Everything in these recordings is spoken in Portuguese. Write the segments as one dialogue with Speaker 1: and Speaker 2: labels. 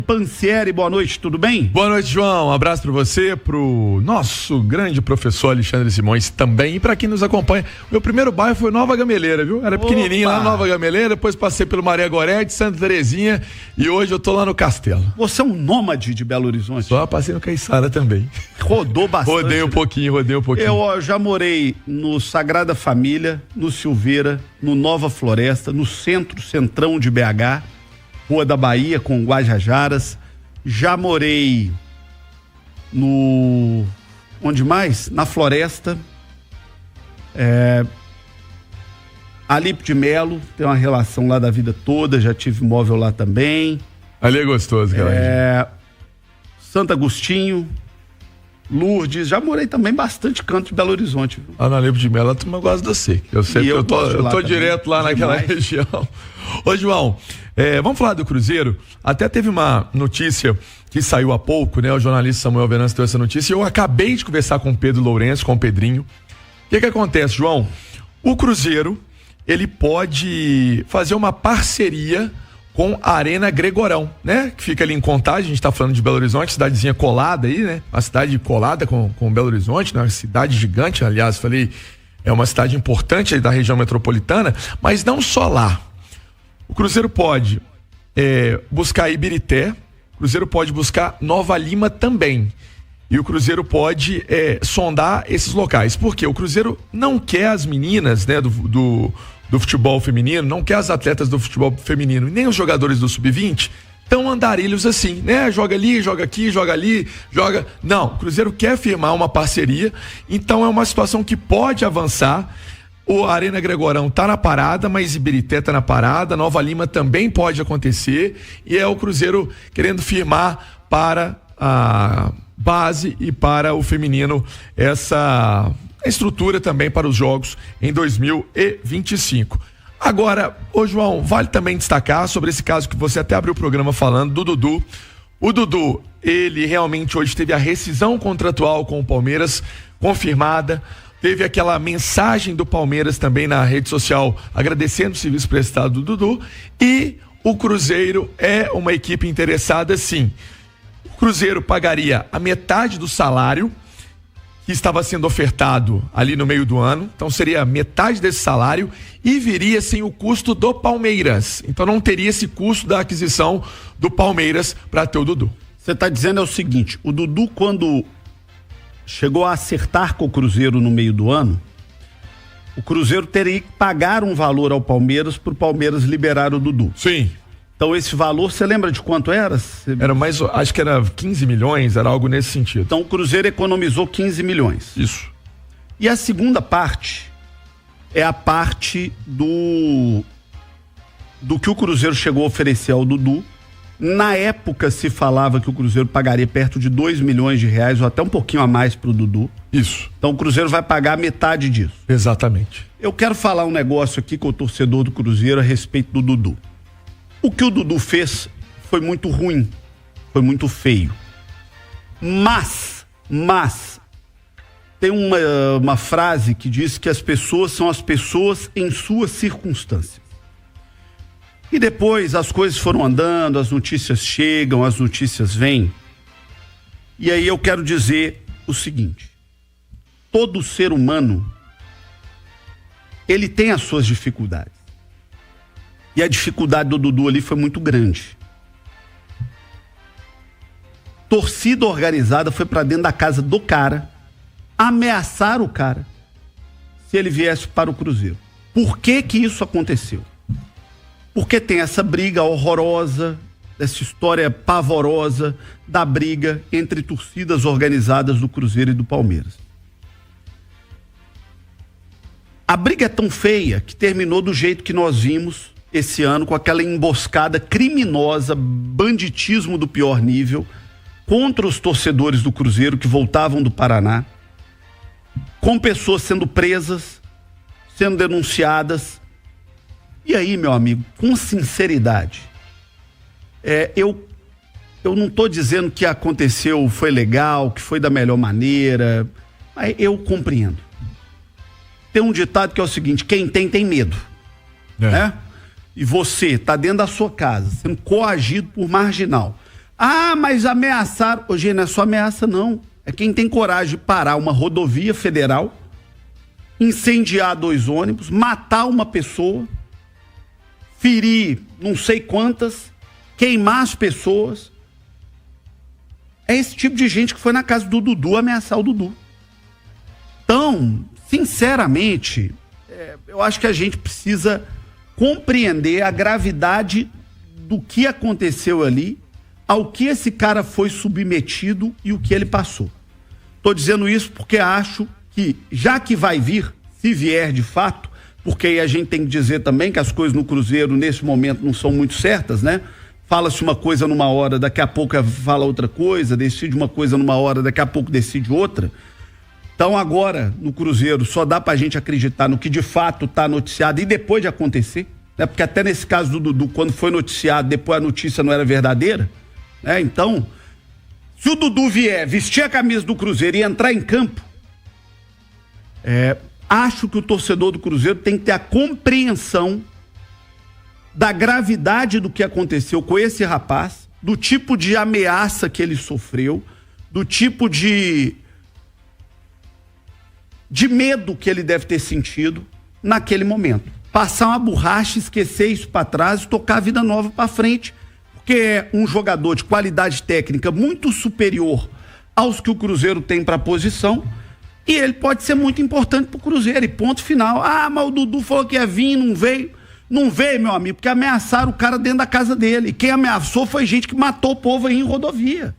Speaker 1: Pansieri, boa noite, tudo bem?
Speaker 2: Boa noite, João. Um abraço para você, pro nosso grande professor Alexandre Simões também, e para quem nos acompanha. Meu primeiro bairro foi Nova Gameleira, viu? Era pequenininho lá, Nova Gameleira, depois passei pelo Maria Gorete, Santa Terezinha e hoje eu tô lá no Castelo.
Speaker 1: Você é um nômade de Belo Horizonte?
Speaker 2: Só passei no Caiçara também.
Speaker 1: Rodou bastante.
Speaker 2: Rodei um pouquinho.
Speaker 1: Eu já morei no Sagrada Família, no Silveira, no Nova Floresta, no centrão de BH, Rua da Bahia com Guajajaras. Já morei no... onde mais? Na Floresta. Alípio de Melo, tem uma relação lá da vida toda, já tive imóvel lá também.
Speaker 2: Ali é gostoso, cara.
Speaker 1: Santo Agostinho, Lourdes, já morei também bastante canto de Belo Horizonte.
Speaker 2: Lá na Alípio de Melo, a turma gosta de você. Eu sei que eu tô direto lá naquela região. Ô, João, vamos falar do Cruzeiro? Até teve uma notícia que saiu há pouco, né? O jornalista Samuel Venâncio deu essa notícia e eu acabei de conversar com o Pedro Lourenço, com o Pedrinho. O que acontece, João? O Cruzeiro, ele pode fazer uma parceria com a Arena Gregorão, né? Que fica ali em Contagem, a gente tá falando de Belo Horizonte, cidadezinha colada aí, né? Uma cidade colada com Belo Horizonte, né? Uma cidade gigante, aliás, falei, é uma cidade importante aí da região metropolitana, mas não só lá. O Cruzeiro pode buscar Ibirité, o Cruzeiro pode buscar Nova Lima também. E o Cruzeiro pode sondar esses locais. Porque o Cruzeiro não quer as meninas, né, do futebol feminino, não quer as atletas do futebol feminino, nem os jogadores do sub-20 tão andarilhos assim, né? Joga ali, joga aqui, joga ali, joga... Não, o Cruzeiro quer firmar uma parceria, então é uma situação que pode avançar. O Arena Gregorão tá na parada, mas Ibirité tá na parada, Nova Lima também pode acontecer, e é o Cruzeiro querendo firmar para a base e para o feminino essa estrutura também para os jogos em 2025. Agora, ô João, vale também destacar sobre esse caso que você até abriu o programa falando do Dudu. O Dudu, ele realmente hoje teve a rescisão contratual com o Palmeiras confirmada. Teve aquela mensagem do Palmeiras também na rede social agradecendo o serviço prestado do Dudu. E o Cruzeiro é uma equipe interessada, sim. O Cruzeiro pagaria a metade do salário que estava sendo ofertado ali no meio do ano, então seria metade desse salário e viria sem o custo do Palmeiras. Então não teria esse custo da aquisição do Palmeiras para ter o Dudu.
Speaker 1: Você está dizendo é o seguinte, o Dudu quando chegou a acertar com o Cruzeiro no meio do ano, o Cruzeiro teria que pagar um valor ao Palmeiras para o Palmeiras liberar o Dudu.
Speaker 2: Sim.
Speaker 1: Então esse valor, você lembra de quanto era?
Speaker 2: Era mais, acho que era 15 milhões, era algo nesse sentido.
Speaker 1: Então o Cruzeiro economizou 15 milhões.
Speaker 2: Isso.
Speaker 1: E a segunda parte é a parte do que o Cruzeiro chegou a oferecer ao Dudu. Na época se falava que o Cruzeiro pagaria perto de 2 milhões de reais ou até um pouquinho a mais pro Dudu.
Speaker 2: Isso.
Speaker 1: Então o Cruzeiro vai pagar metade disso.
Speaker 2: Exatamente.
Speaker 1: Eu quero falar um negócio aqui com o torcedor do Cruzeiro a respeito do Dudu. O que o Dudu fez foi muito ruim, foi muito feio. Mas tem uma frase que diz que as pessoas são as pessoas em suas circunstâncias. E depois as coisas foram andando, as notícias chegam, as notícias vêm. E aí eu quero dizer o seguinte: todo ser humano, ele tem as suas dificuldades. E a dificuldade do Dudu ali foi muito grande. Torcida organizada foi pra dentro da casa do cara, ameaçar o cara se ele viesse para o Cruzeiro. Por que que isso aconteceu? Porque tem essa briga horrorosa, essa história pavorosa da briga entre torcidas organizadas do Cruzeiro e do Palmeiras. A briga é tão feia que terminou do jeito que nós vimos esse ano, com aquela emboscada criminosa, banditismo do pior nível, contra os torcedores do Cruzeiro que voltavam do Paraná, com pessoas sendo presas, sendo denunciadas. E aí, meu amigo, com sinceridade, eu não estou dizendo que aconteceu, foi legal, que foi da melhor maneira, mas eu compreendo. Tem um ditado que é o seguinte: quem tem medo, né? E você está dentro da sua casa, sendo coagido por marginal, Ah, mas ameaçaram. Hoje não é só ameaça, não. É quem tem coragem de parar uma rodovia federal, incendiar 2 ônibus, matar uma pessoa, ferir não sei quantas, queimar as pessoas. É esse tipo de gente que foi na casa do Dudu ameaçar o Dudu. Então, sinceramente, eu acho que a gente precisa compreender a gravidade do que aconteceu ali, ao que esse cara foi submetido e o que ele passou. Estou dizendo isso porque acho que, já que vai vir, se vier de fato, porque aí a gente tem que dizer também que as coisas no Cruzeiro, nesse momento, não são muito certas, né? Fala-se uma coisa numa hora, daqui a pouco fala outra coisa, decide uma coisa numa hora, daqui a pouco decide outra. Então agora, no Cruzeiro, só dá pra gente acreditar no que de fato tá noticiado e depois de acontecer, né? Porque até nesse caso do Dudu, quando foi noticiado, depois a notícia não era verdadeira, né? Então, se o Dudu vier vestir a camisa do Cruzeiro e entrar em campo, acho que o torcedor do Cruzeiro tem que ter a compreensão da gravidade do que aconteceu com esse rapaz, do tipo de ameaça que ele sofreu, do tipo de medo que ele deve ter sentido naquele momento. Passar uma borracha, esquecer isso para trás e tocar a vida nova para frente, porque é um jogador de qualidade técnica muito superior aos que o Cruzeiro tem para a posição, e ele pode ser muito importante pro Cruzeiro, e ponto final. Ah, mas o Dudu falou que ia vir, não veio. Não veio, meu amigo, porque ameaçaram o cara dentro da casa dele. E quem ameaçou foi gente que matou o povo aí em rodovia.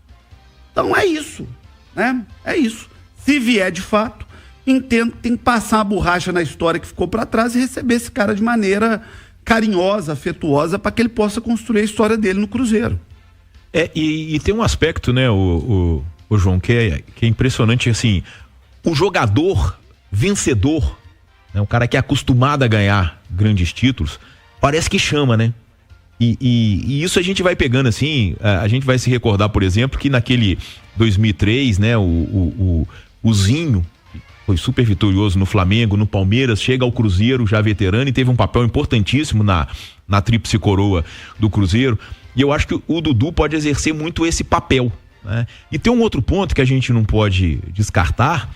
Speaker 1: Então é isso, né? É isso. Se vier de fato, entendo que tem que passar uma borracha na história que ficou para trás e receber esse cara de maneira carinhosa, afetuosa, para que ele possa construir a história dele no Cruzeiro.
Speaker 3: E tem um aspecto, né, o João, que é impressionante, assim, o jogador vencedor, né, um cara que é acostumado a ganhar grandes títulos, parece que chama, né? E isso a gente vai pegando assim, a gente vai se recordar, por exemplo, que naquele 2003, né, o Zinho foi super vitorioso no Flamengo, no Palmeiras, chega ao Cruzeiro já veterano e teve um papel importantíssimo na tríplice coroa do Cruzeiro, e eu acho que o Dudu pode exercer muito esse papel, né? E tem um outro ponto que a gente não pode descartar,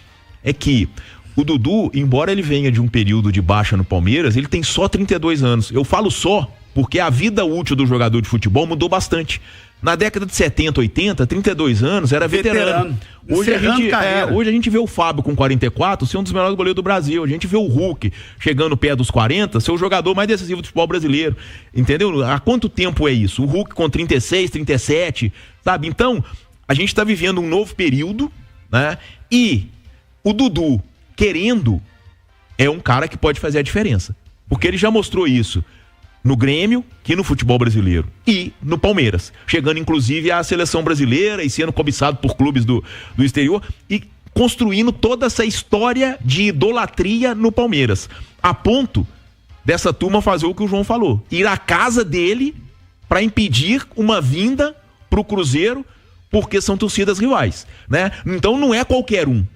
Speaker 3: é que o Dudu, embora ele venha de um período de baixa no Palmeiras, ele tem só 32 anos. Eu falo só porque a vida útil do jogador de futebol mudou bastante. Na década de 70, 80, 32 anos era veterano. Hoje a gente vê o Fábio com 44 ser um dos melhores goleiros do Brasil. A gente vê o Hulk chegando perto dos 40 ser o jogador mais decisivo do futebol brasileiro. Entendeu? Há quanto tempo é isso? O Hulk com 36, 37, sabe? Então, a gente está vivendo um novo período, né? E o Dudu, querendo, é um cara que pode fazer a diferença. Porque ele já mostrou isso no Grêmio, que no futebol brasileiro, e no Palmeiras, chegando inclusive à seleção brasileira e sendo cobiçado por clubes do exterior e construindo toda essa história de idolatria no Palmeiras, a ponto dessa turma fazer o que o João falou, ir à casa dele para impedir uma vinda pro Cruzeiro, porque são torcidas rivais, né? Então não é qualquer um.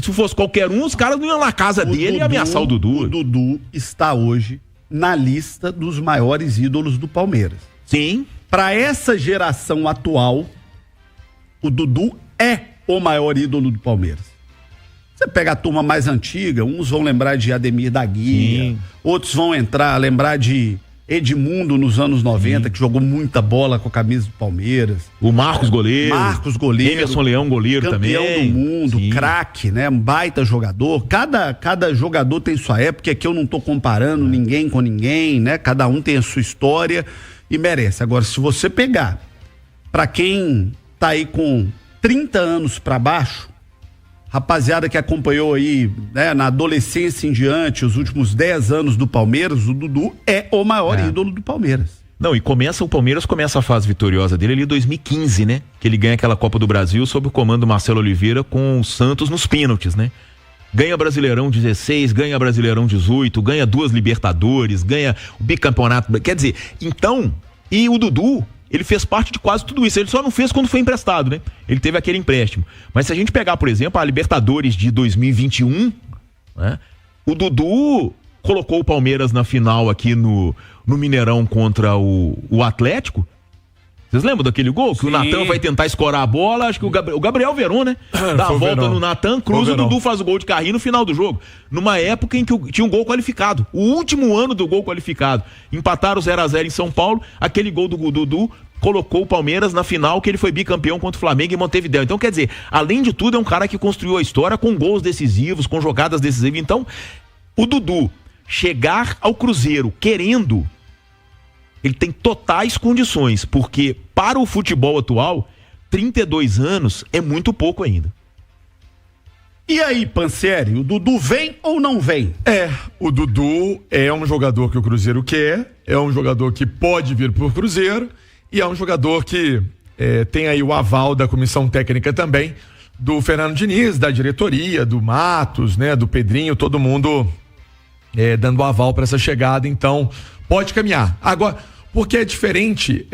Speaker 3: Se fosse qualquer um, os caras não iam na casa dele e ameaçar o Dudu.
Speaker 1: O Dudu está hoje na lista dos maiores ídolos do Palmeiras.
Speaker 3: Sim.
Speaker 1: Para essa geração atual, o Dudu é o maior ídolo do Palmeiras. Você pega a turma mais antiga, uns vão lembrar de Ademir da Guia, sim, outros vão lembrar de Edmundo nos anos 90, que jogou muita bola com a camisa do Palmeiras.
Speaker 3: O Marcos goleiro.
Speaker 1: Emerson
Speaker 3: Leão goleiro também.
Speaker 1: Campeão do mundo, craque, né? Um baita jogador. Cada jogador tem sua época, aqui eu não tô comparando ninguém com ninguém, né? Cada um tem a sua história e merece. Agora, se você pegar pra quem tá aí com 30 anos pra baixo, rapaziada que acompanhou aí, né, na adolescência em diante, os últimos 10 anos do Palmeiras, o Dudu é o maior ídolo do Palmeiras.
Speaker 3: Não, e o Palmeiras começa a fase vitoriosa dele ali em 2015, né? Que ele ganha aquela Copa do Brasil sob o comando do Marcelo Oliveira com o Santos nos pênaltis, né? Ganha Brasileirão 16, ganha Brasileirão 18, ganha 2 Libertadores, ganha o bicampeonato, quer dizer, então, e o Dudu, ele fez parte de quase tudo isso. Ele só não fez quando foi emprestado, né? Ele teve aquele empréstimo. Mas se a gente pegar, por exemplo, a Libertadores de 2021, né? O Dudu colocou o Palmeiras na final aqui no Mineirão contra o Atlético Vocês lembram daquele gol? Que o Natan vai tentar escorar a bola, acho que o Gabriel Veron, né? Dá a volta no Natan, cruza, o Dudu faz o gol de carrinho no final do jogo. Numa época em que tinha um gol qualificado. O último ano do gol qualificado. Empataram 0-0 em São Paulo, aquele gol do Dudu colocou o Palmeiras na final, que ele foi bicampeão contra o Flamengo em Montevidéu. Então, quer dizer, além de tudo, é um cara que construiu a história com gols decisivos, com jogadas decisivas. Então, o Dudu chegar ao Cruzeiro querendo, ele tem totais condições, porque para o futebol atual, 32 anos é muito pouco ainda.
Speaker 1: E aí, Pansieri, o Dudu vem ou não vem?
Speaker 2: O Dudu é um jogador que o Cruzeiro quer, é um jogador que pode vir pro Cruzeiro e é um jogador que tem aí o aval da comissão técnica também, do Fernando Diniz, da diretoria, do Matos, né, do Pedrinho, todo mundo dando aval para essa chegada, então pode caminhar. Agora, porque é diferente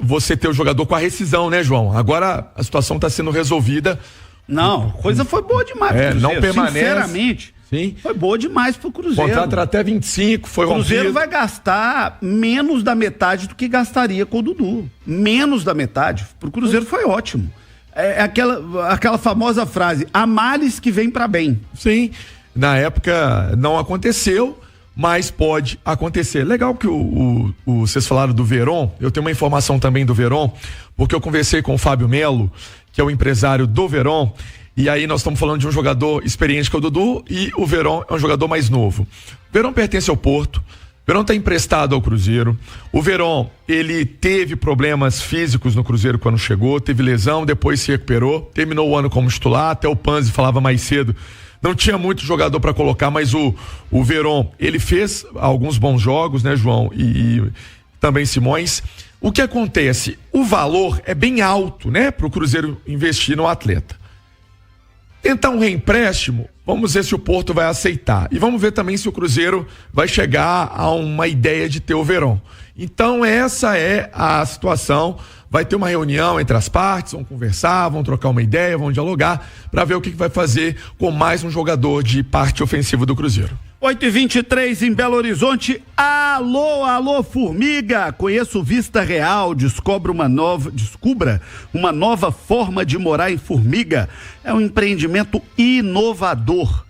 Speaker 2: você ter o jogador com a rescisão, né, João? Agora a situação está sendo resolvida.
Speaker 1: Não, coisa foi boa demais pro Cruzeiro.
Speaker 2: Não permanece.
Speaker 1: Sinceramente,
Speaker 2: sim,
Speaker 1: foi boa demais pro Cruzeiro.
Speaker 2: Contrato era até 25, foi rompido.
Speaker 1: O Cruzeiro vai gastar menos da metade do que gastaria com o Dudu. Menos da metade. Pro Cruzeiro foi ótimo. É aquela famosa frase, há males que vem para bem.
Speaker 2: Sim, na época não aconteceu, mas pode acontecer. Legal que vocês falaram do Veron, eu tenho uma informação também do Veron, porque eu conversei com o Fábio Melo, que é o empresário do Veron, e aí nós estamos falando de um jogador experiente que é o Dudu, e o Veron é um jogador mais novo. O Veron pertence ao Porto, o Veron está emprestado ao Cruzeiro. O Veron, ele teve problemas físicos no Cruzeiro quando chegou, teve lesão, depois se recuperou, terminou o ano como titular, até o Panzi falava mais cedo, não tinha muito jogador para colocar, mas o Veron, ele fez alguns bons jogos, né, João? E também Simões. O que acontece? O valor é bem alto, né, para o Cruzeiro investir no atleta. Tentar um reempréstimo, vamos ver se o Porto vai aceitar. E vamos ver também se o Cruzeiro vai chegar a uma ideia de ter o Veron. Então essa é a situação. Vai ter uma reunião entre as partes, vão conversar, vão trocar uma ideia, vão dialogar para ver o que vai fazer com mais um jogador de parte ofensiva do Cruzeiro.
Speaker 1: 8h23 em Belo Horizonte. Alô, Formiga! Conheça o Vista Real, descubra uma nova forma de morar em Formiga. É um empreendimento inovador.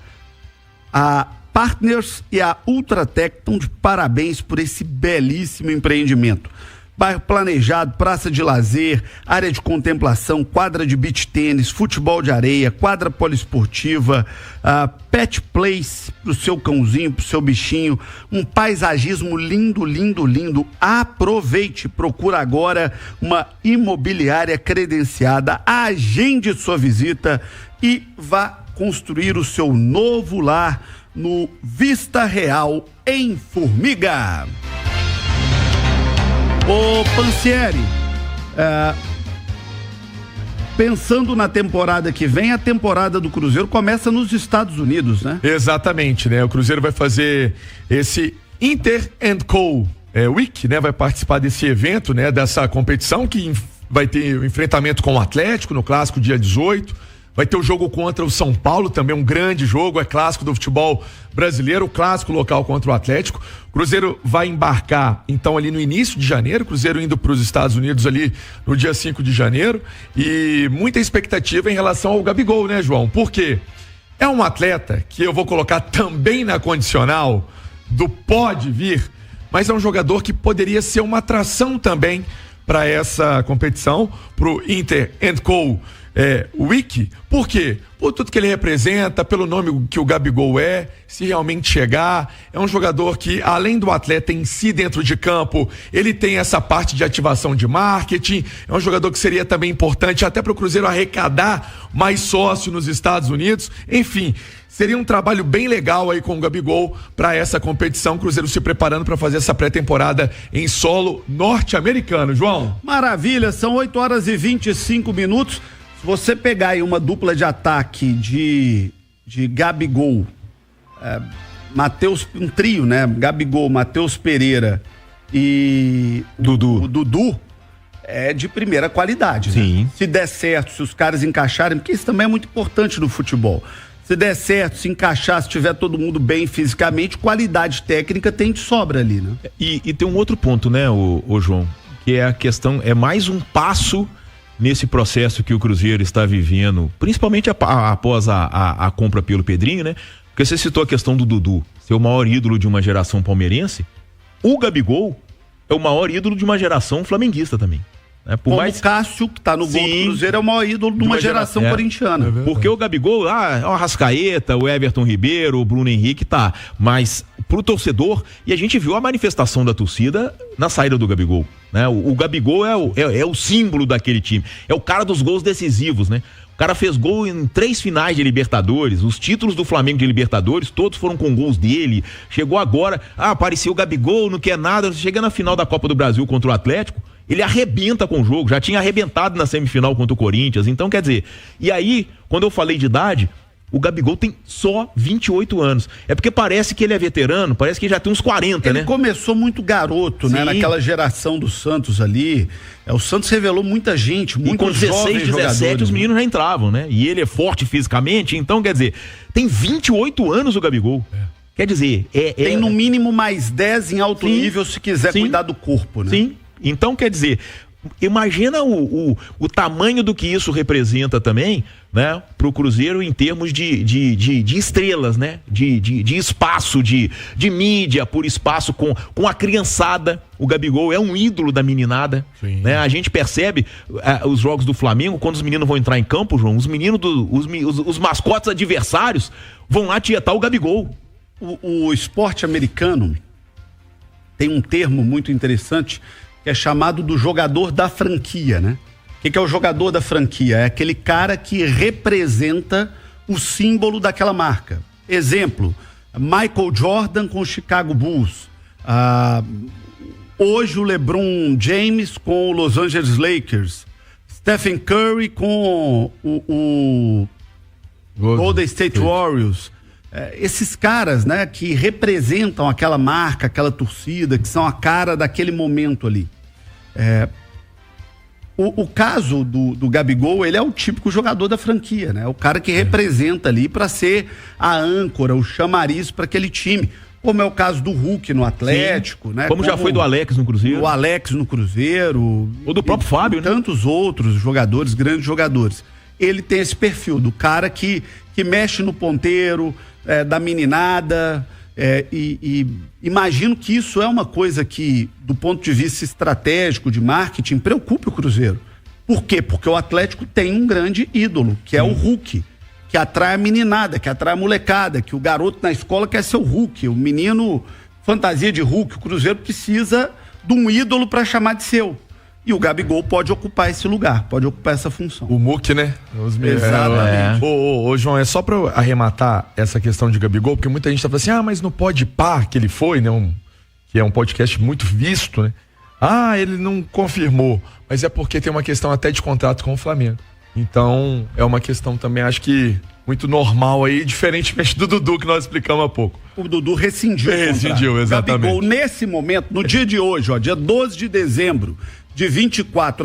Speaker 1: A Partners e a Ultratec estão de parabéns por esse belíssimo empreendimento. Bairro planejado, praça de lazer, área de contemplação, quadra de beach tênis, futebol de areia, quadra poliesportiva, pet place pro seu cãozinho, pro seu bichinho, um paisagismo lindo, lindo, lindo. Aproveite, procura agora uma imobiliária credenciada, agende sua visita e vá construir o seu novo lar no Vista Real, em Formiga. Ô Pansieri, pensando na temporada que vem, a temporada do Cruzeiro começa nos Estados Unidos, né?
Speaker 2: Exatamente, né? O Cruzeiro vai fazer esse Inter & Co. Week, né? Vai participar desse evento, né? Dessa competição que vai ter o enfrentamento com o Atlético no clássico dia 18. Vai ter o jogo contra o São Paulo, também um grande jogo, é clássico do futebol brasileiro, clássico local contra o Atlético. O Cruzeiro vai embarcar, então, ali no início de janeiro, o Cruzeiro indo para os Estados Unidos ali no dia 5 de janeiro, e muita expectativa em relação ao Gabigol, né, João? Por quê? É um atleta que eu vou colocar também na condicional do pode vir, mas é um jogador que poderia ser uma atração também para essa competição, para o Inter & Co. Week. Por quê? Por tudo que ele representa, pelo nome que o Gabigol se realmente chegar, é um jogador que, além do atleta em si dentro de campo, ele tem essa parte de ativação de marketing, é um jogador que seria também importante até para o Cruzeiro arrecadar mais sócio nos Estados Unidos, enfim, seria um trabalho bem legal aí com o Gabigol para essa competição, Cruzeiro se preparando para fazer essa pré-temporada em solo norte-americano, João.
Speaker 1: Maravilha, são 8h25. Se você pegar aí uma dupla de ataque de Gabigol, um trio, né? Gabigol, Matheus Pereira e Dudu, é de primeira qualidade.
Speaker 3: Sim.
Speaker 1: Né? Se der certo, se os caras encaixarem, porque isso também é muito importante no futebol. Se der certo, se encaixar, se tiver todo mundo bem fisicamente, qualidade técnica tem de sobra ali, né?
Speaker 3: E tem um outro ponto, né, o João, que é a questão, é mais um passo nesse processo que o Cruzeiro está vivendo, principalmente após a compra pelo Pedrinho, né? Porque você citou a questão do Dudu, ser o maior ídolo de uma geração palmeirense. O Gabigol é o maior ídolo de uma geração flamenguista também. Né?
Speaker 1: Como o Cássio, que está no gol do Cruzeiro, é o maior ídolo de uma geração corintiana.
Speaker 3: Porque o Gabigol, o Arrascaeta, o Everton Ribeiro, o Bruno Henrique, tá. Mas pro torcedor, e a gente viu a manifestação da torcida na saída do Gabigol. Né? O Gabigol é o símbolo daquele time. É o cara dos gols decisivos, né? O cara fez gol em 3 finais de Libertadores, os títulos do Flamengo de Libertadores, todos foram com gols dele. Chegou agora, apareceu o Gabigol, não quer nada, chega na final da Copa do Brasil contra o Atlético, ele arrebenta com o jogo, já tinha arrebentado na semifinal contra o Corinthians, então quer dizer, e aí, quando eu falei de idade, o Gabigol tem só 28 anos. É porque parece que ele é veterano, parece que ele já tem uns 40, né?
Speaker 1: Ele começou muito garoto, né? Naquela geração do Santos ali. O Santos revelou muita gente, muitos jovens jogadores. Com 16, 17
Speaker 3: os meninos já entravam, né? E ele é forte fisicamente, então quer dizer, tem 28 anos o Gabigol. Quer dizer,
Speaker 1: tem no mínimo mais 10 em alto nível se quiser cuidar do corpo, né?
Speaker 3: Sim, então quer dizer, imagina o tamanho do que isso representa também, né, pro Cruzeiro em termos de estrelas, né, de espaço, de mídia, por espaço com a criançada. O Gabigol é um ídolo da meninada, né? A gente percebe os jogos do Flamengo, quando os meninos vão entrar em campo, João, os meninos, os mascotes adversários vão lá tietar o Gabigol.
Speaker 1: O esporte americano tem um termo muito interessante que é chamado do jogador da franquia, né? O que é o jogador da franquia? É aquele cara que representa o símbolo daquela marca. Exemplo, Michael Jordan com o Chicago Bulls. Hoje o LeBron James com o Los Angeles Lakers. Stephen Curry com o Golden State Warriors. Esses caras, né, que representam aquela marca, aquela torcida, que são a cara daquele momento ali. O caso do Gabigol, ele é o típico jogador da franquia, né? O cara que representa ali para ser a âncora, o chamariz para aquele time. Como é o caso do Hulk no Atlético, né?
Speaker 3: Como já foi do Alex no Cruzeiro.
Speaker 1: O Alex no Cruzeiro.
Speaker 3: Ou do próprio Fábio, né?
Speaker 1: Tantos outros jogadores, grandes jogadores. Ele tem esse perfil do cara que mexe no ponteiro, da meninada, e imagino que isso é uma coisa que, do ponto de vista estratégico, de marketing, preocupa o Cruzeiro. Por quê? Porque o Atlético tem um grande ídolo, que é o Hulk, que atrai a meninada, que atrai a molecada, que o garoto na escola quer ser o Hulk, o menino fantasia de Hulk. O Cruzeiro precisa de um ídolo para chamar de seu. E o Gabigol pode ocupar esse lugar, pode ocupar essa função.
Speaker 2: O Muque, né?
Speaker 1: Exatamente.
Speaker 2: Ô, João, é só pra eu arrematar essa questão de Gabigol, porque muita gente tá falando assim, mas no Podpah que ele foi, né? Que é um podcast muito visto, né? Ele não confirmou, mas é porque tem uma questão até de contrato com o Flamengo. Então, é uma questão também, acho que muito normal aí, diferentemente do Dudu que nós explicamos há pouco.
Speaker 1: O Dudu rescindiu.
Speaker 2: Rescindiu, exatamente.
Speaker 1: Gabigol, nesse momento, no dia de hoje, dia 12 de dezembro de 24,